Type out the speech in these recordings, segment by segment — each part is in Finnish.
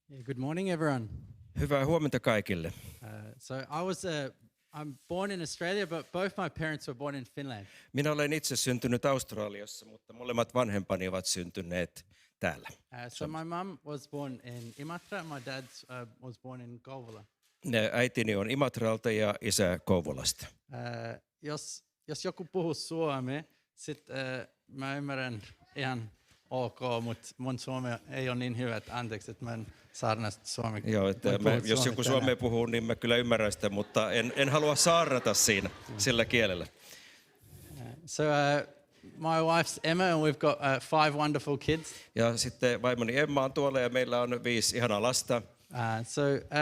Good morning, everyone. Hyvää huomenta kaikille. I'm born in Australia, but both my parents were born in Finland. Minä olen itse syntynyt Australiassa, mutta molemmat vanhempani ovat syntyneet täällä. So my mum was born in Imatra, my dad was born in Kouvola. Äitini on Imatralta ja isä Kouvolasta. Jos joku puhuu suomea, mä ymmärrän ihan ok, mutta mun suomi ei ole niin hyvä, että anteeksi, että mä en saarnasta suomea. Joo, jos joku suomea puhuu, niin mä kyllä ymmärrän sitä, mutta en halua saarnata siinä sillä kielellä. My wife's Emma and we've got 5 wonderful kids. Ja sitten vaimoni Emma on tuolla ja meillä on 5 ihanaa lasta.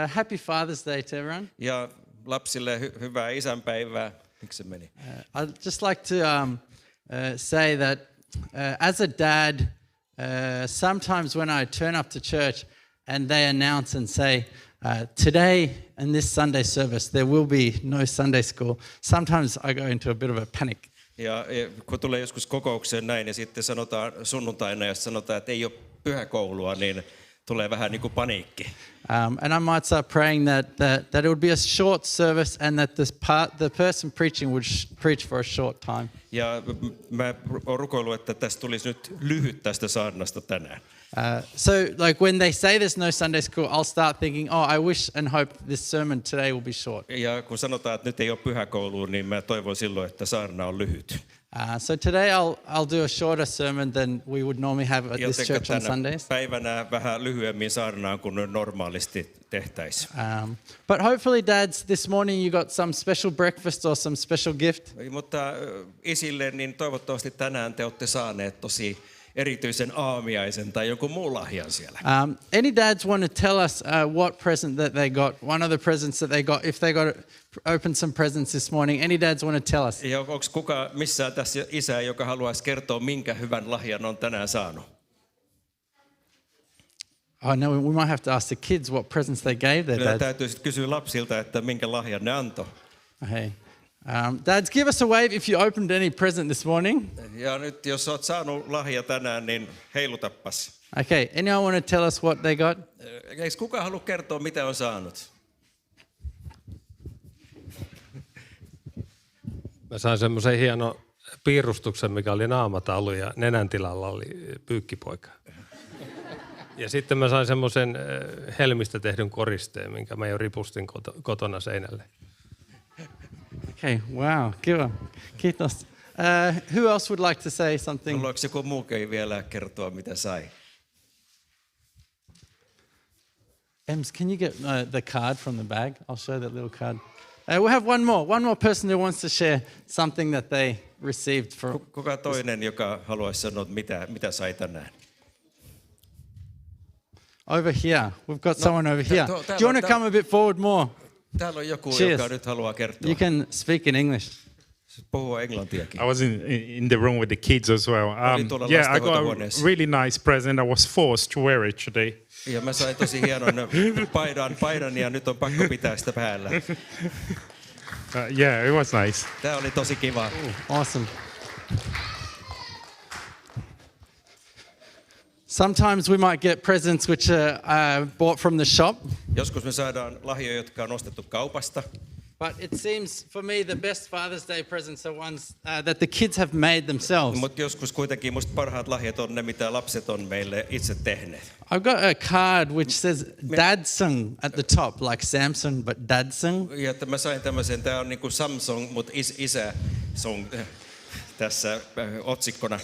Happy Father's Day to everyone. Ja lapsille hyvää isänpäivää. Miksi se meni? I'd just like to say that as a dad, sometimes when I turn up to church and they announce and say, today in this Sunday service there will be no Sunday school, sometimes I go into a bit of a panic. Ja kun tulee joskus kokoukseen näin ja sitten sanotaan sunnuntaina ja sanotaan, että ei ole pyhäkoulua, niin tulee vähän niin kuin paniikki. And I might start praying that it would be a short service and that the person preaching would preach for a short time. Ja mä oon rukoillut, että tästä tulisi nyt lyhyt tästä saarnasta tänään. So like when they say there's no Sunday school, I'll start thinking, I wish and hope this sermon today will be short. Ja kun sanotaan, että nyt ei ole pyhäkoulua, niin mä toivon silloin, että saarna on lyhyt. So today I'll do a shorter sermon than we would normally have at this church on Sundays. Päivänä vähän lyhyemmin saarnaan kuin normaalisti tehtäisiin. But hopefully, dads, this morning you got some special breakfast or some special gift. Mutta isille, niin toivottavasti tänään te olette saaneet tosi erityisen aamiaisen tai jonkun muun lahjan siellä. Any dads want to tell us what present that they got? One of the presents that they got, if they got open some presents this morning. Any dads want to tell us? Ja onko kuka missään tässä isä, joka haluaisi kertoa, minkä hyvän lahjan on tänään saanut? Oh no, we might have to ask the kids what presents they gave their dads. Täytyy sitten kysyä lapsilta, että minkä lahjan ne antoi. Okay. Dads, give us a wave if you opened any present this morning. Ja nyt jos olet saanut lahja tänään, niin heilutappas. Okay, anyone want to tell us what they got? Eikö kuka halua kertoa, mitä on saanut? Mä sain semmoisen hienon piirustuksen, mikä oli naamataulu ja nenän tilalla oli pyykkipoika. Ja sitten mä sain semmoisen helmistä tehdyn koristeen, minkä mä jo ripustin kotona seinälle. Okay, wow, kiva. Kiitos. Who else would like to say something? Haluatko joku muukin vielä kertoa, mitä sai? Ems, can you get the card from the bag? I'll show that little card. We have one more person who wants to share something that they received from. Kuka toinen, joka haluaisi sanoa, mitä sai tänään? Over here. We've got someone over here. Do you want to come a bit forward more? Täällä on joku, Cheers. joka nyt haluaa kertoa. You can speak in English. Puhua englantiakin. I was in the room with the kids as well. I got a really nice present. I was forced to wear it today. Ja mä sain tosi hienon paidan ja nyt on pakko pitää sitä päällä. Yeah, it was nice. Tää oli tosi kiva. Awesome. Sometimes we might get presents which are bought from the shop. Joskus me saadaan lahjoja, jotka on ostettu kaupasta. But it seems for me the best Father's Day presents are ones that the kids have made themselves. Mutta joskus kuitenkin musta parhaat lahjat on ne, mitä lapset on meille itse tehneet. I've got a card which says Dadsung at the top, like Samsung, but Dadsung. Ja että mä sain tämmöisen, tää on niinku Samsung, mutta isä-song tässä otsikkona.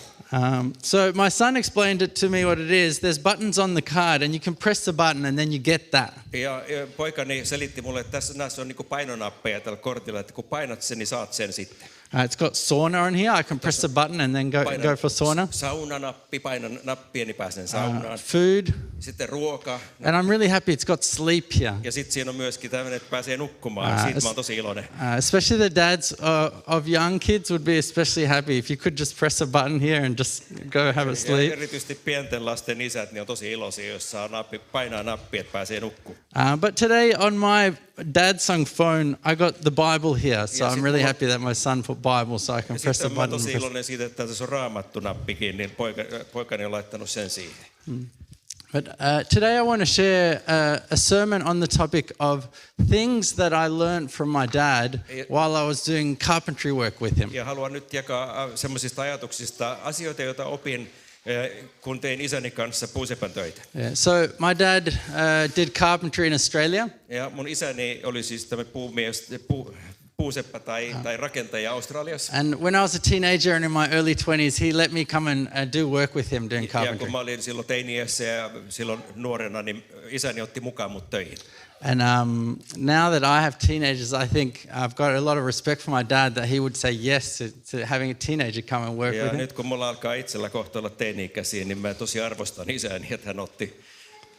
So my son explained it to me what it is. There's buttons on the card and you can press the button and then you get that. Ja poikani selitti mulle, että näissä on niinku painonappeja tällä kortilla, että kun painat sen, niin saat sen sitten. It's got sauna on here. I can press the button and then go for sauna. Saunanappi, painan nappia, niin pääsen saunaan. Food. Sitten ruoka. And I'm really happy it's got sleep here. Ja sitten siinä on myöskin tämmöinen, että pääsee nukkumaan. Siitä mä oon tosi iloinen. Especially the dads of young kids would be especially happy if you could just press a button here and just go have a sleep. Ja erityisesti pienten lasten isät niin on tosi iloisia, jos saa painaa nappia, että pääsee nukkumaan. But today on my Dadsung phone, I got the Bible here, so I'm really happy that my son put Bible, so I can press the button. Mä oon tosi iloinen siitä, että tässä on raamattu nappikin, niin poikani on laittanut sen siihen. But today I want to share a sermon on the topic of things that I learned from my dad while I was doing carpentry work with him. Ja haluan nyt jakaa semmoisista ajatuksista asioita, joita opin, kun tein isäni kanssa puusepän töitä. Yeah, so my dad did carpentry in Australia. Ja mun isäni oli siis tämä puuseppä tai rakentaja Australiassa. And when I was a teenager and in my early 20s, he let me come and do work with him doing Ja carpentry. kun mä olin silloin teini-iässä ja silloin nuorena, niin isäni otti mukaan mut töihin. And now that I have teenagers, I think I've got a lot of respect for my dad that he would say yes to having a teenager come and work Ja with him. nyt kun mulla alkaa itsellä kohta olla teini-ikäisiä, niin mä tosi arvostan isäni, että hän otti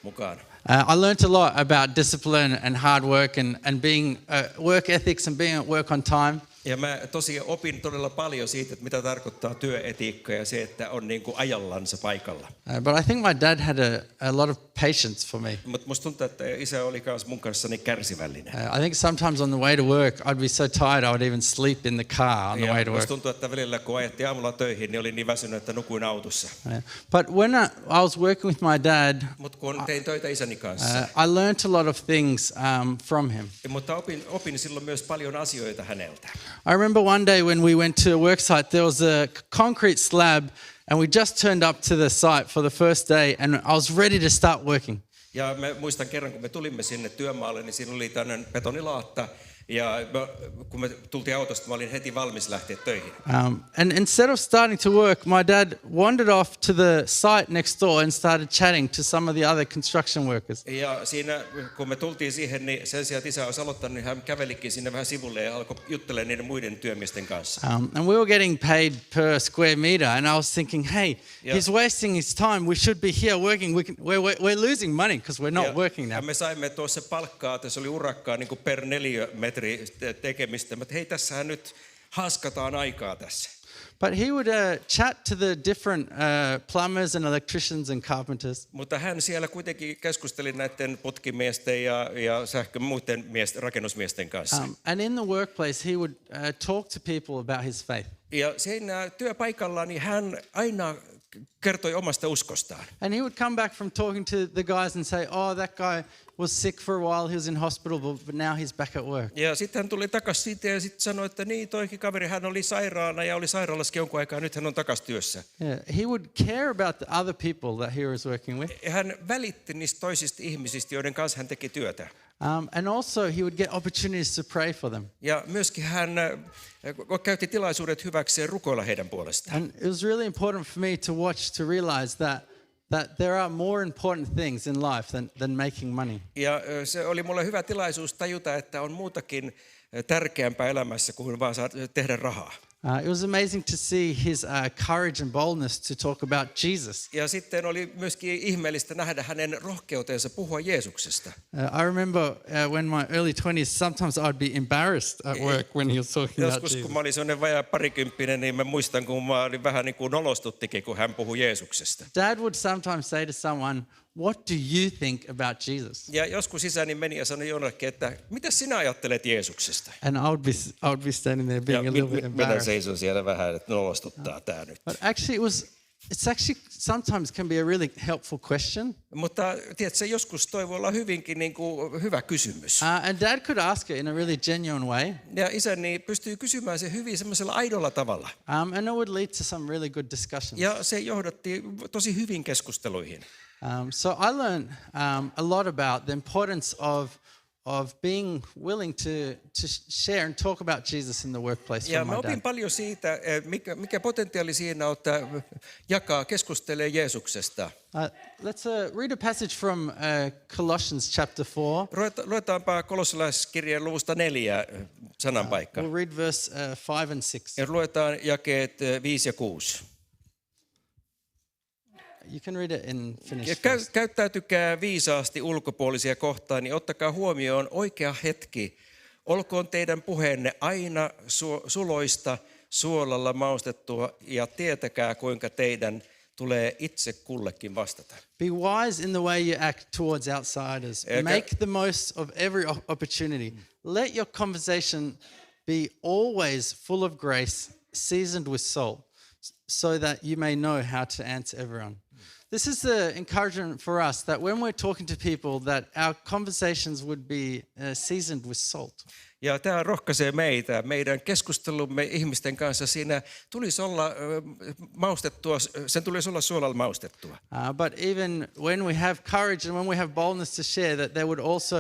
mukaan. I learned a lot about discipline and hard work and being work ethics and being at work on time. Ja mä tosiaan opin todella paljon siitä, että mitä tarkoittaa työetiikka ja se, että on niin kuin ajallansa paikalla. But I think my dad had a lot of patience for me. Mutta musta tuntuu, että isä oli mun kanssani kärsivällinen. I think sometimes on the way to work, I'd be so tired I would even sleep in the car on the way to Musta work. tuntuu, että välillä kun ajettiin aamulla töihin, niin olin niin väsynyt, että nukuin autossa. But when I was working with my dad, Mutta kun tein töitä isäni kanssa, I learned a lot of things from him. mutta opin silloin myös paljon asioita häneltä. I remember one day when we went to a work site, there was a concrete slab and we just turned up to the site for the first day and I was ready to start working. Ja mä muistan kerran, kun me tulimme sinne työmaalle, niin siinä oli tämmöinen betonilaatta. Ja kun me tultiin autosta, mä olin heti valmis lähteä töihin. And instead of starting to work, my dad wandered off to the site next door and started chatting to some of the other construction workers. Ja siinä, kun me tultiin siihen, niin sen sijaan, että isä olisi aloittanut, niin hän kävelikin sinne vähän sivulle ja alkoi juttelemaan niiden muiden työmiesten kanssa. And we were getting paid per square meter and I was thinking, hey, he's wasting his time. We should be here working. We're losing money because we're not working now. Ja me saimme tuossa palkkaa, että se oli urakkaa niin kuin per neliömetri tekemistä, mutta hei, tässähän nyt haaskataan aikaa tässä. But he would chat to the different plumbers and electricians and carpenters. Mutta hän siellä kuitenkin keskusteli näiden putkimiesten ja muiden rakennusmiesten kanssa. And in the workplace, he would talk to people about his faith. Ja siinä työpaikalla niin hän aina kertoi omasta uskostaan. And he would come back from talking to the guys and say, oh, that guy was sick for a while, he was in hospital, but now he's back at work. Ja sitten hän tuli takaisin siitä ja sitten sanoi, että niin, toikin kaveri, hän oli sairaana ja oli sairaalassakin jonkun aikaa, nyt hän on takaisin työssä. Yeah, he would care about the other people that he was working with. Hän välitti niistä toisista ihmisistä, joiden kanssa hän teki työtä. And also he would get opportunities to pray for them. Ja myöskin hän käytti tilaisuudet hyväkseen rukoilla heidän puolestaan. And it was really important for me to watch, to realize that there are more important things in life than making money. Ja se oli mulle hyvä tilaisuus tajuta, että on muutakin tärkeämpää elämässä kuin vaan tehdä rahaa. It was amazing to see his courage and boldness to talk about Jesus. Ja sitten oli myöskin ihmeellistä nähdä hänen rohkeutensa puhua Jeesuksesta. I remember when my early 20s, sometimes I'd be embarrassed at work when he was talking about Joskus Jesus. kun mä olin sellainen vajaa parikymppinen, niin mä muistan, kun mä olin vähän niin kuin nolostuttikin, kun hän puhui Jeesuksesta. Dad would sometimes say to someone, what do you think about Jesus? Ja joskus isäni meni ja sanoi jollekin, että mitä sinä ajattelet Jeesuksesta? And I would be standing there being a little bit Minä embarrassed. seison siellä vähän, että nolostuttaa tää nyt. But actually it's actually sometimes can be a really helpful question. Mutta tiedätkö, joskus toi voi olla hyvinkin niin kuin hyvä kysymys. And Dad could ask it in a really genuine way. Ja isäni pystyy kysymään se hyvin semmoisella aidolla tavalla. And it would lead to some really good discussions. Ja se johdatti tosi hyvin keskusteluihin. So I learned a lot about the importance of being willing to share and talk about Jesus in the workplace Ja from mä my opin dad. paljon siitä, mikä potentiaali siinä on, että keskustelee Jeesuksesta. Let's read a passage from Colossians chapter 4. Luetaanpa kolossalaiskirjeen luvusta 4 sananpaikka. We'll read verse 5 and 6. Ja luetaan jakeet 5 ja 6. You can read it in Finnish Ja first. käyttäytykää viisaasti ulkopuolisia kohtaan, niin ottakaa huomioon oikea hetki. Olkoon teidän puheenne aina suloista, suolalla maustettua ja tietäkää, kuinka teidän tulee itse kullekin vastata. Be wise in the way you act towards outsiders. Make the most of every opportunity. Let your conversation be always full of grace, seasoned with salt, so that you may know how to answer everyone. this is the encouragement for us that when we're talking to people, that our conversations would be seasoned with salt. Ja tämä rohkaisee meitä, meidän keskustelumme ihmisten kanssa, siinä tulisi olla maustettua, sen tulisi olla suolalla maustettua. But even when we have courage and when we have boldness to share, that there would also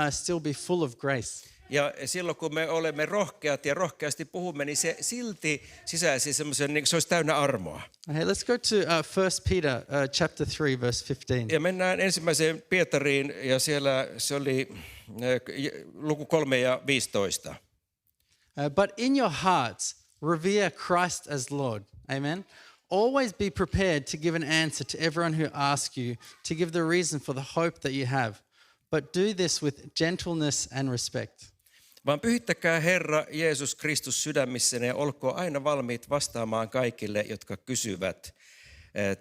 still be full of grace. Ja silloin kun me olemme rohkeat ja rohkeasti puhumme, niin se silti sisäisi semmoisen, niin se olisi täynnä armoa. Okay, let's go to 1 Peter chapter 3, verse 15. Ja mennään ensimmäiseen Pietariin, ja siellä se oli luku 3 ja 15. But in your hearts revere Christ as Lord. Amen. Always be prepared to give an answer to everyone who asks you to give the reason for the hope that you have. But do this with gentleness and respect. Vaan pyhittäkää Herra Jeesus Kristus sydämissänne ja olkoon aina valmiit vastaamaan kaikille, jotka kysyvät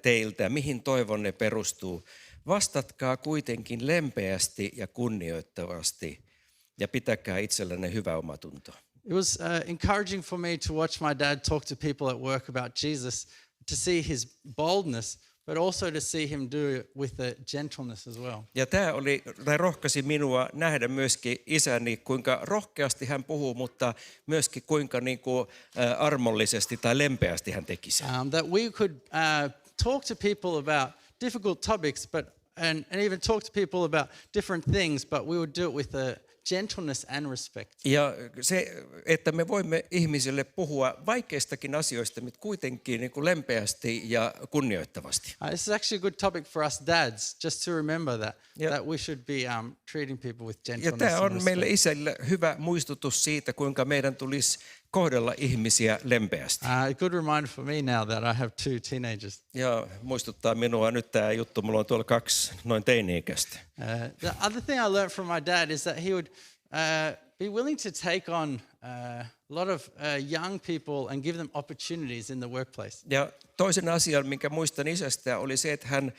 teiltä, mihin toivonne perustuu. Vastatkaa kuitenkin lempeästi ja kunnioittavasti ja pitäkää itsellenne hyvä omatunto. It was encouraging for me to watch my dad talk to people at work about Jesus, to see his boldness, but also to see him do it with a gentleness as well. Ja tämä rohkaisi minua nähdä myöskin isäni, kuinka rohkeasti hän puhuu, mutta myöskin kuinka armollisesti tai lempeästi hän teki sen. That we could talk to people about difficult topics, and even talk to people about different things, but we would do it with a gentleness and respect. Ja se, että me voimme ihmisille puhua vaikeistakin asioista, mutta kuitenkin niin kuin lempeästi ja kunnioittavasti. This is actually a good topic for us dads, just to remember that we should be treating people with gentleness. Ja tämä on meille isille hyvä muistutus siitä, kuinka meidän tulisi kohdella ihmisiä lempeästi. A good reminder for me now that I have 2 teenagers. Ja muistuttaa minua nyt tämä juttu, mulla on tuolla 2 noin teini-ikäistä. The other thing I learned from my dad is that he would be willing to take on a lot of young people and give them opportunities in the workplace. Ja toisen asian, minkä muistan isästä, oli se, että hän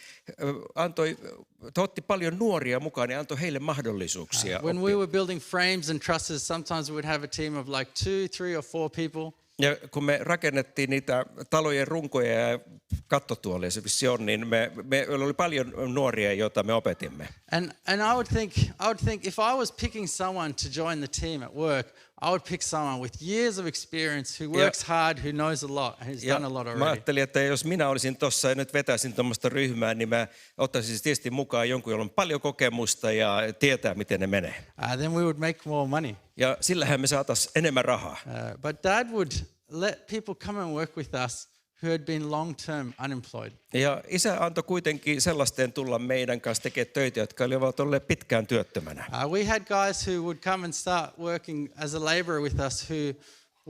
otti paljon nuoria mukaan ja antoi heille mahdollisuuksia. When we were building frames and trusses, sometimes we would have a team of like 2, 3 or 4 people. Ja kun me rakennettiin niitä talojen runkoja ja kattotuoleja, se vissi on, niin me oli paljon nuoria, joita me opetimme. And I would think if I was picking someone to join the team at work, I would pick someone with years of experience who works hard, who knows a lot, and who's done a lot already. Mä ajattelin, että jos minä olisin tuossa ja nyt vetäisin tuommoista ryhmää, niin mä ottaisin tietysti mukaan jonkun, jolla on paljon kokemusta ja tietää, miten ne menee. Then we would make more money. Ja sillähän me saataisiin enemmän rahaa. But Dad would let people come and work with us who had been long-term unemployed. Ja isä antoi kuitenkin sellaisten tulla meidän kanssa tekemään töitä, jotka olivat olleet pitkään työttömänä. We had guys who would come and start working as a laborer with us who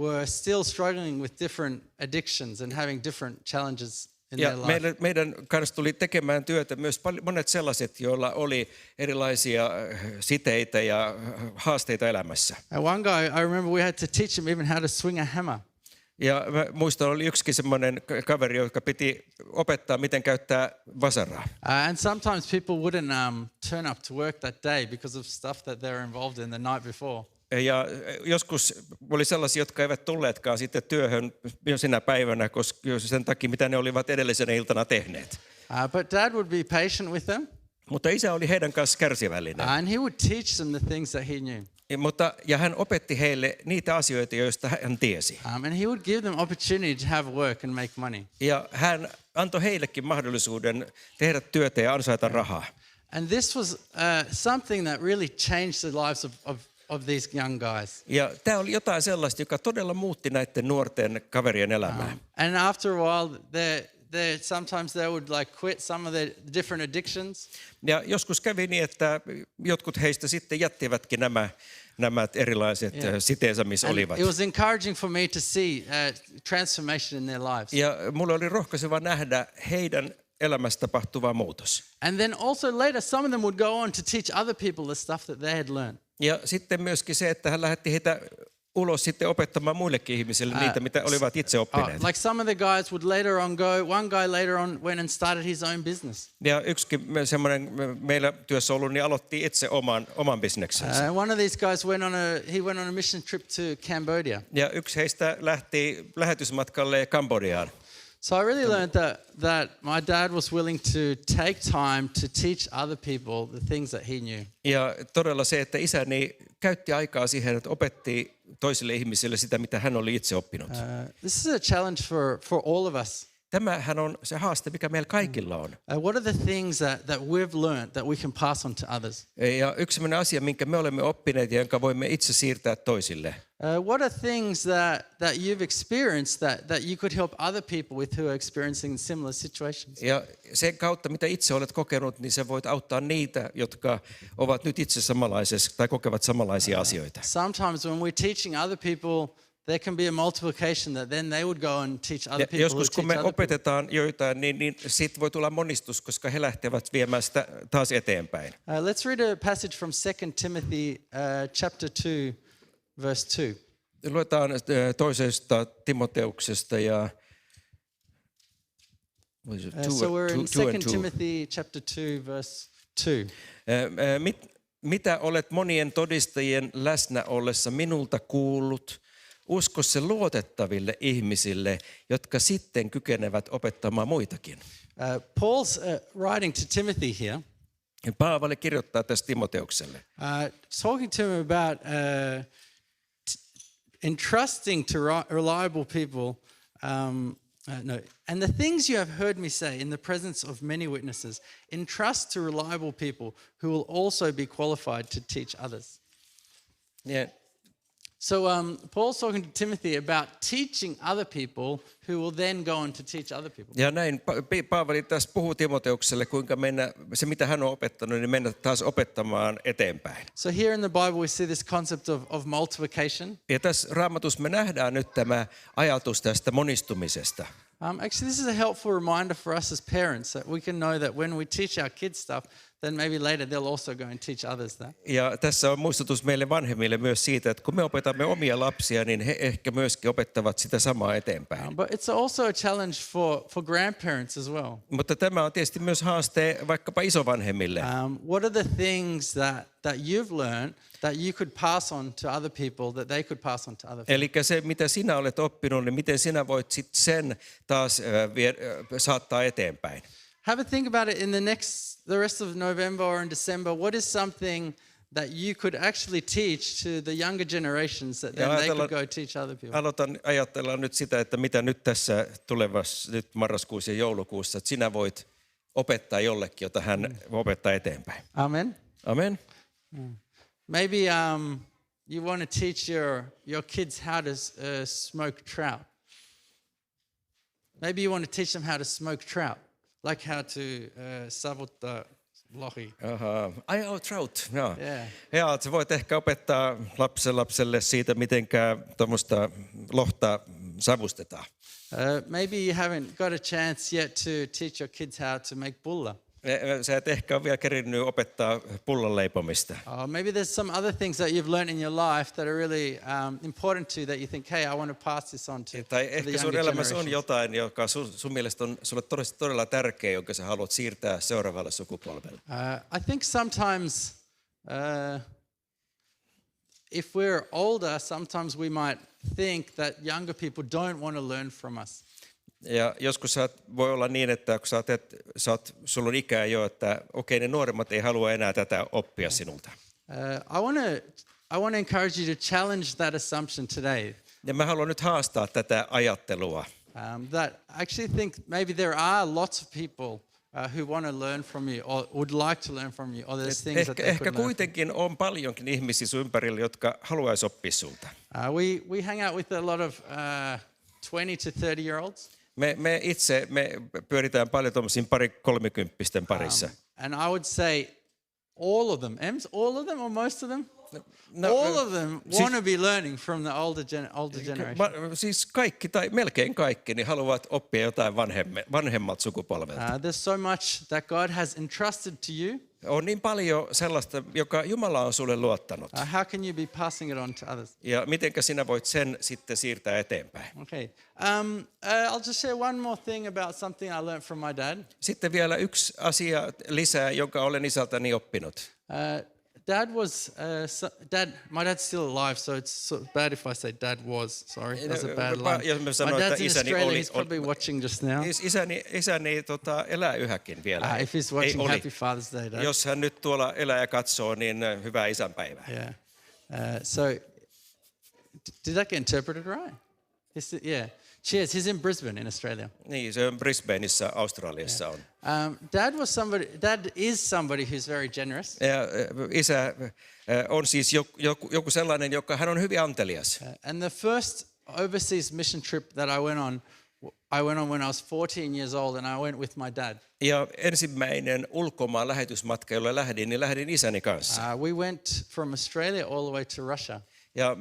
were still struggling with different addictions and having different challenges in their life. Meidän kanssa tuli tekemään työtä myös monet sellaiset, joilla oli erilaisia siteitä ja haasteita elämässä. One guy, I remember we had to teach him even how to swing a hammer. Ja mä muistan, oli yksikin semmoinen kaveri, joka piti opettaa, miten käyttää vasaraa. And sometimes people wouldn't turn up to work that day because of stuff that they were involved in the night before. Ja joskus oli sellaisia, jotka eivät tulleetkaan sitten työhön jo sinä päivänä, koska sen takia, mitä ne olivat edellisenä iltana tehneet. But Dad would be patient with them. Mutta isä oli heidän kanssa kärsivällinen. And he would teach them the things that he knew. Ja hän opetti heille niitä asioita, joista hän tiesi. And he would give them opportunity to have work and make money. Ja hän antoi heillekin mahdollisuuden tehdä työtä ja ansaita rahaa. And this was something that really changed the lives of these young guys. Ja tämä oli jotain sellaista, joka todella muutti näiden nuorten kaverien elämää. And after a while, sometimes they would like quit some of the different addictions. Ja joskus kävi niin, että jotkut heistä sitten jättivätkin nämä erilaiset siteensä, missä olivat. It was encouraging for me to see transformation in their lives. Ja mulle oli rohkaiseva nähdä heidän elämässä tapahtuva muutos. And then also later, some of them would go on to teach other people the stuff that they had learned. Ja sitten myöskin se, että hän lähetti heitä ulos sitten opettamaan muillekin ihmisille niitä, mitä olivat itse oppineet. Like some of the guys would later on go, one guy later on went and started his own business. Ja yksikin semmoinen meillä työssä ollut, niin aloitti itse oman bisneksensä. One of these guys went on a mission trip to Cambodia. Ja yksi heistä lähti lähetysmatkalle Kambodjaan. So I really learned that my dad was willing to take time to teach other people the things that he knew. Ja todella se, että isäni käytti aikaa siihen, että opetti toisille ihmisille sitä, mitä hän oli itse oppinut. This is a challenge for all of us. Tämähän on se haaste, mikä meillä kaikilla on. What are the things that we've learned that we can pass on to others? Ja yksi sellainen asia, minkä me olemme oppineet ja jonka voimme itse siirtää toisille. What are things that you've experienced that you could help other people with who are experiencing similar situations? Ja sen kautta, mitä itse olet kokenut, niin sä voit auttaa niitä, jotka ovat nyt itse samanlaisessa tai kokevat samanlaisia asioita. Sometimes when we're teaching other people, there can be a multiplication that then they would go and teach other people. Joskus kun me opetetaan joitain, niin siitä voi tulla monistus, koska he lähtevät viemään sitä taas eteenpäin. Let's read a passage from 2 Timothy chapter 2, verse 2. Luetaan toisesta Timoteuksesta ja So we're in 2 Timothy chapter 2, verse 2. Mitä olet monien todistajien läsnä ollessa minulta kuullut? Usko se luotettaville ihmisille, jotka sitten kykenevät opettamaan muitakin. Paul's writing to Timothy here. Paavali kirjoittaa tässä Timoteukselle. Talking to him about entrusting to reliable people. And the things you have heard me say in the presence of many witnesses, entrust to reliable people who will also be qualified to teach others. Yeah. So Paul's talking to Timothy about teaching other people who will then go on to teach other people. Ja näin Paavali tässä puhuu Timoteukselle, kuinka se mitä hän on opettanut, niin mennä taas opettamaan eteenpäin. So here in the Bible we see this concept of multiplication. Ja tässä Raamatussa me nähdään nyt tämä ajatus tästä monistumisesta. Actually, this is a helpful reminder for us as parents that we can know that when we teach our kids stuff, then maybe later they'll also go and teach others that. Ja tässä on muistutus meille vanhemmille myös siitä, että kun me opetamme omia lapsia, niin he ehkä myöskin opettavat sitä samaa eteenpäin. But it's also a challenge for grandparents as well. Mutta tämä on tietysti myös haaste vaikkapa isovanhemmille. What are the things that you've learned that you could pass on to other people, that they could pass on to other people? Eli se, mitä sinä olet oppinut, niin miten sinä voit sit sen taas saattaa eteenpäin. Have a think about it in the rest of November or in December. What is something that you could actually teach to the younger generations that then they could go teach other people? Ajatellaan nyt sitä, että mitä nyt tässä tulevassa nyt marraskuussa ja joulukuussa, että sinä voit opettaa jollekin, jota hän opettaa eteenpäin. Amen. Amen. Maybe you want to teach your kids how to smoke trout. Maybe you want to teach them how to smoke trout, like how to savuttaa lohi. Trout. No. Yeah. Ja sä voit ehkä opettaa lapselle siitä, mitenkä tuommoista lohta savustetaan. Maybe you haven't got a chance yet to teach your kids how to make bulla. Sä et ehkä ole vielä kerinnyt opettaa pullan leipomista. Maybe there's some other things that you've learned in your life that are really important to you that you think, hey, I want to pass this on to Tai the ehkä sun younger elämässä on generation. jotain, joka sun mielestä on sulle todella tärkeä, jonka sä haluat siirtää seuraavalle sukupolvelle. I think sometimes if we're older, sometimes we might think that younger people don't want to learn from us. Ja joskus voi olla niin, että kun sulla on ikää jo, että okei, ne nuoremmat ei halua enää tätä oppia sinulta. I want to encourage you to challenge that assumption today. Ja mä haluan nyt haastaa tätä ajattelua. That I actually think maybe there are lots of people who want to learn from you or would like to learn from you, or there's things that they Ehkä could learn. kuitenkin on paljonkin ihmisiä sun ympärillä, jotka haluaisi oppia sulta. We hang out with a lot of 20 to 30-year-olds. Me pyöritään paljon tuollaisiin kolmikymppisten parissa. And I would say all of them, all of them or most of them? All of them want to be learning from the older generation. Siis kaikki tai melkein kaikki niin haluavat oppia jotain vanhemmat sukupolvelta. There's so much that God has entrusted to you. On niin paljon sellaista, joka Jumala on sulle luottanut. How can you be passing it on to others? Ja mitenkä sinä voit sen sitten siirtää eteenpäin? Okay. I'll just share one more thing about something I learned from my dad. Sitten vielä yksi asia lisää, jonka olen isältäni oppinut. Dad was, my dad's still alive, so it's sort of bad if I say dad was. Sorry, that's a bad line. Jos mä My sanon, dad's että in isäni Australia, oli, he's probably watching just now. isäni elää yhäkin vielä. If he's watching, Happy Father's Day, Dad. Jos hän nyt tuolla elää ja katsoo, niin hyvää isänpäivää. Yeah. So, did that get interpreted right? Yeah. Cheers. He's in Brisbane in Australia. Niin, se on Brisbaneissa, Australiassa on. Dad is somebody who's very generous. Ja isä on siis joku sellainen, joka hän on hyvin antelias. And the first overseas mission trip that I went on when I was 14 years old, and I went with my dad. Ja ensimmäinen ulkomaan lähetysmatka, jolla lähdin isäni kanssa. We went from Australia all the way to Russia. Ja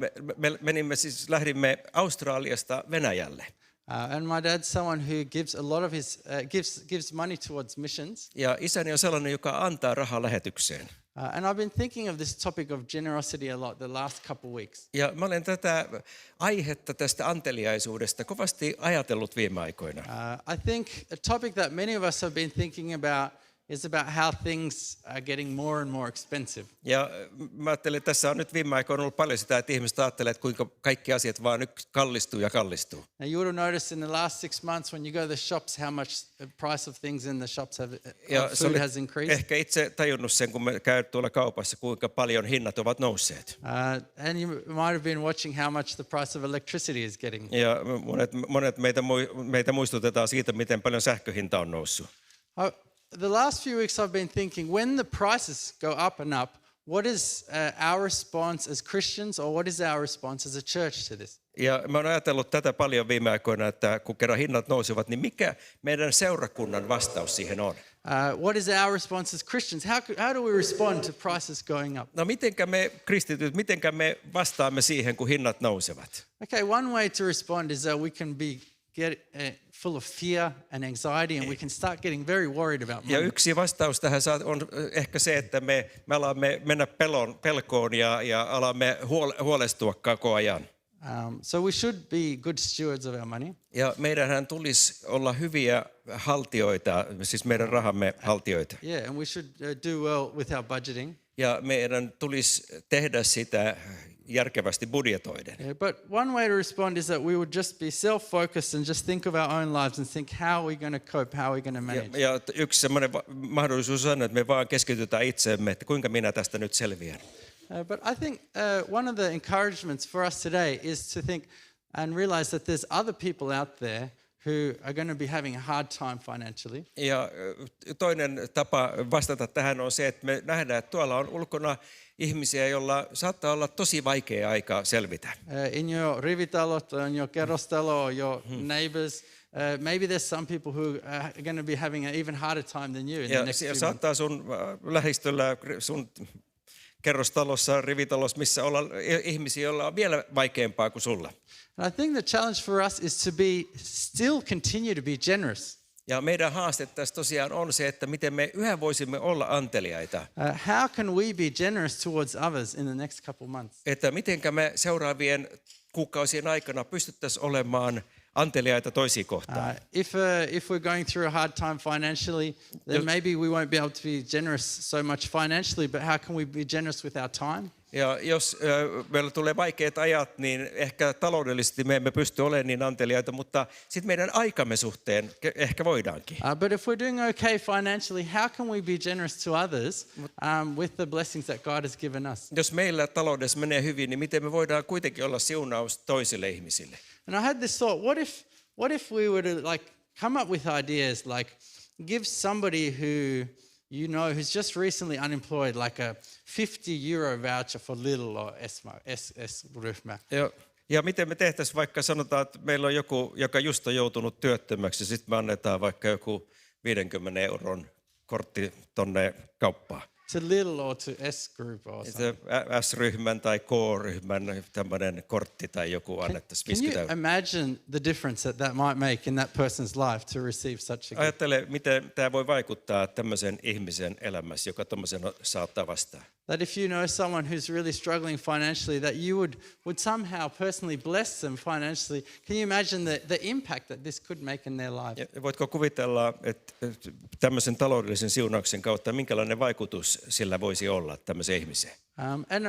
lähdimme Australiasta Venäjälle. And my dad's someone who gives a lot of his gives money towards missions. Ja isäni on sellainen, joka antaa rahaa lähetykseen. And I've been thinking of this topic of generosity a lot the last couple of weeks. Ja mä olen tätä aihetta tästä anteliaisuudesta kovasti ajatellut viime aikoina. I think a topic that many of us have been thinking about is about how things are getting more and more expensive. Ja mä ajattelin, että tässä on nyt viime aikoina ollut paljon sitä, että ihmiset ajattelee, että kuinka kaikki asiat vaan nyt kallistuu ja kallistuu. Now you would have noticed in the last 6 months when you go to the shops how much the price of things in the shops food has increased. Ehkä itse tajunnut sen, kun me käy tuolla kaupassa, kuinka paljon hinnat ovat nousseet. And you might have been watching how much the price of electricity is getting. Ja monet meitä muistutetaan siitä, miten paljon sähköhinta on noussut. The last few weeks I've been thinking, when the prices go up and up, what is our response as Christians, or what is our response as a church to this? Ja mä oon ajatellut tätä paljon viime aikoina, että kun kerran hinnat nousevat, niin mikä meidän seurakunnan vastaus siihen on? What is our response as Christians? How do we respond to prices going up? No mitenkä me kristityt, mitenkä me vastaamme siihen, kun hinnat nousevat? Okay, one way to respond is that we can be full of fear and anxiety, and we can start getting very worried about money. Ja yksi vastaus tähän on ehkä se, että me alamme mennä pelkoon ja alamme huolestua koko ajan. So we should be good stewards of our money. Ja meidänhän tulisi olla hyviä haltioita, siis meidän rahamme haltioita. Yeah, and we should do well with our budgeting. Ja meidän tulisi tehdä sitä järkevästi budjetoiden. Yeah, but one way to respond is that we would just be self-focused and just think of our own lives and think, how are we going to cope, how are we going to manage? Ja yksi semmoinen mahdollisuus on, että me vaan keskitytään itseemme, että kuinka minä tästä nyt selviän. But I think one of the encouragements for us today is to think and realize that there's other people out there who are going to be having a hard time financially. Ja toinen tapa vastata tähän on se, että me nähdään, että tuolla on ulkona ihmisiä, joilla saattaa olla tosi vaikea aika selvitä. In your rivitalot, in your kerrostalo, or your neighbors, maybe there's some people who are going to be having an even harder time than you in the next few months. Saattaa sun lähistöllä, sun kerrostalossa, rivitalossa, missä ollaan ihmisiä, joilla on vielä vaikeampaa kuin sulla. And I think the challenge for us is to still continue to be generous. Ja meidän haaste tässä tosiaan on se, että miten me yhä voisimme olla anteliaita. How can we be generous towards others in the next couple months? Että mitenkä me seuraavien kuukausien aikana pystyttäisiin olemaan anteliaita toisia kohtaan. If we're going through a hard time financially, then maybe we won't be able to be generous so much financially, but how can we be generous with our time? Ja jos meillä tulee vaikeat ajat, niin ehkä taloudellisesti me emme pysty olemaan niin anteliaita, mutta sitten meidän aikamme suhteen ehkä voidaankin. But if we're doing okay financially, how can we be generous to others with the blessings that God has given us? Jos meillä taloudessa menee hyvin, niin miten me voidaan kuitenkin olla siunaus toisille ihmisille? And I had this thought, what if we were to like come up with ideas like give somebody who you know who's just recently unemployed like a €50 voucher for Lidl or S-ryhmä. Ja miten me tehtäisiin vaikka sanotaan, että meillä on joku, joka just on joutunut työttömäksi, ja sitten me annetaan vaikka joku €50 kortti tonne kauppaan. To Lidl or to S-group or something. S-ryhmän tai K-ryhmän tämmöinen kortti tai joku annettaisiin 50 €. Can you imagine the difference that might make in that person's life to receive such a gift? Ajattele, miten tämä voi vaikuttaa tämmöisen ihmisen elämässä, joka tommoisen saattaa vastaan. That if you know someone who's really struggling financially, that you would somehow personally bless them financially. Can you imagine the impact that this could make in their life? Ja voitko kuvitella, että tämmöisen taloudellisen siunauksen kautta minkälainen vaikutus vaikutus sillä voisi olla tämmöiseen ihmiseen. And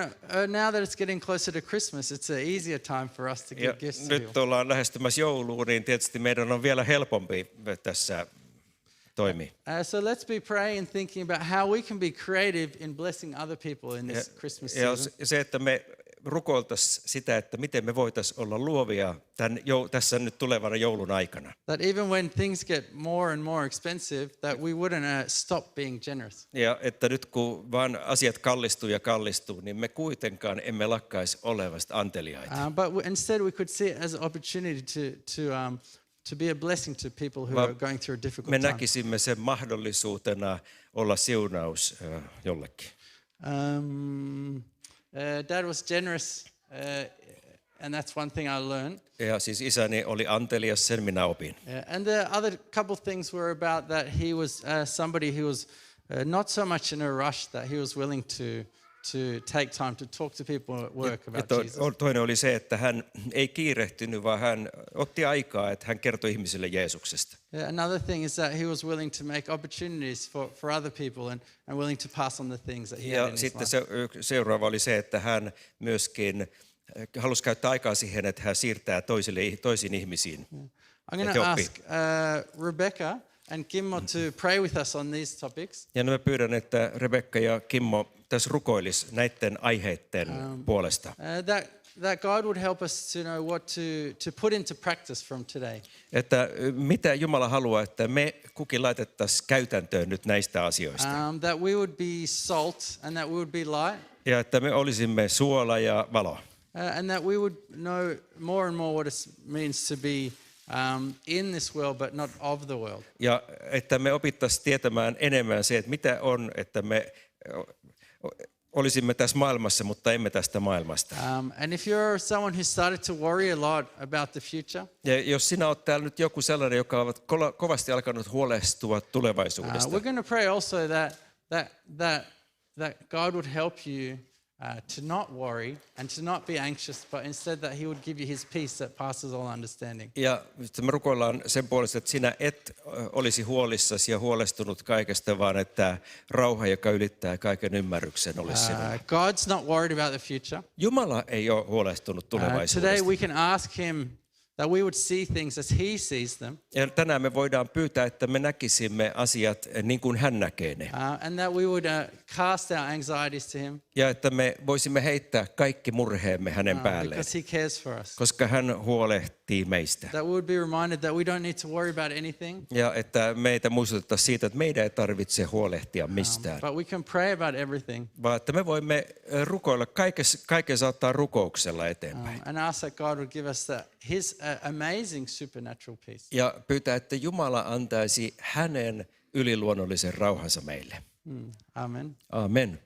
now that it's getting closer to Christmas, it's an easier time for us to give gifts to people. Nyt ollaan lähestymässä jouluun, niin tietysti meidän on vielä helpompi tässä toimia. So let's be praying and thinking about how we can be creative in blessing other people in this Christmas season. Ja se, että me rukoiltaisiin sitä, että miten me voitaisiin olla luovia tässä nyt tulevana joulun aikana. That even when things get more and more expensive, that we wouldn't stop being generous. Ja että nyt kun vaan asiat kallistuu, niin me kuitenkaan emme lakkaisi olevasta anteliaita. But instead we could see it as an opportunity to be a blessing to people who are going through a difficult me time. näkisimme sen mahdollisuutena olla siunaus jollekin. Dad was generous, and that's one thing I learned. Ja siis isäni oli antelias, sen minä opin. And the other couple things were about that he was somebody who was not so much in a rush, that he was willing to take time to talk to people at work about Jesus. Toinen oli se, että hän ei kiirehtynyt, vaan hän otti aikaa, että hän kertoi ihmisille Jeesuksesta. Another thing is that he was willing to make opportunities for other people and willing to pass on the things that he had in his life. Ja sitten seuraava oli se, että hän myöskin halusi käyttää aikaa siihen, että hän siirtää toisiin ihmisiin. I'm going to ask Rebecca and Kimmo to pray with us on these topics. Ja mä pyydän, että Rebekka ja Kimmo tässä rukoilisi näiden aiheiden puolesta. That God would help us to know what to put into practice from today. Että mitä Jumala haluaa, että me kukin laitettaisiin käytäntöön nyt näistä asioista. That we would be salt and that we would be light. Ja että me olisimme suola ja valo. And that we would know more and more what it means to be in this world but not of the world. Ja että me opittaisiin tietämään enemmän se, että mitä on, että me olisimme tässä maailmassa, mutta emme tästä maailmasta. And if you're someone who started to worry a lot about the future, ja jos sinä olet täällä nyt joku sellainen, joka on kovasti alkanut huolestua tulevaisuudesta. We're going to pray also that God would help you to not worry and to not be anxious, but instead that he would give you his peace that passes all understanding. Ja me rukoillaan sen puolesta, että sinä et olisi huolissasi ja huolestunut kaikesta, vaan että rauha, joka ylittää kaiken ymmärryksen, olisi sinulla. God's not worried about the future. Jumala ei ole huolestunut tulevaisuudesta. Today we can ask him that we would see things as he sees them. Ja tänään me voidaan pyytää, että me näkisimme asiat niin kuin hän näkee ne. And that we would cast our anxieties to him. Ja että me voisimme heittää kaikki murheemme hänen päälleen. Because he cares for us. Koska hän huolehtii meistä. That we would be reminded that we don't need to worry about anything. Ja että meitä muistutetaan siitä, että meidän ei tarvitse huolehtia mistään. But we can pray about everything. Vaan että me voimme rukoilla, kaiken saattaa rukouksella eteenpäin. And ask that God would give us his amazing supernatural peace. Ja pyytää, että Jumala antaisi hänen yliluonnollisen rauhansa meille. Amen. Amen.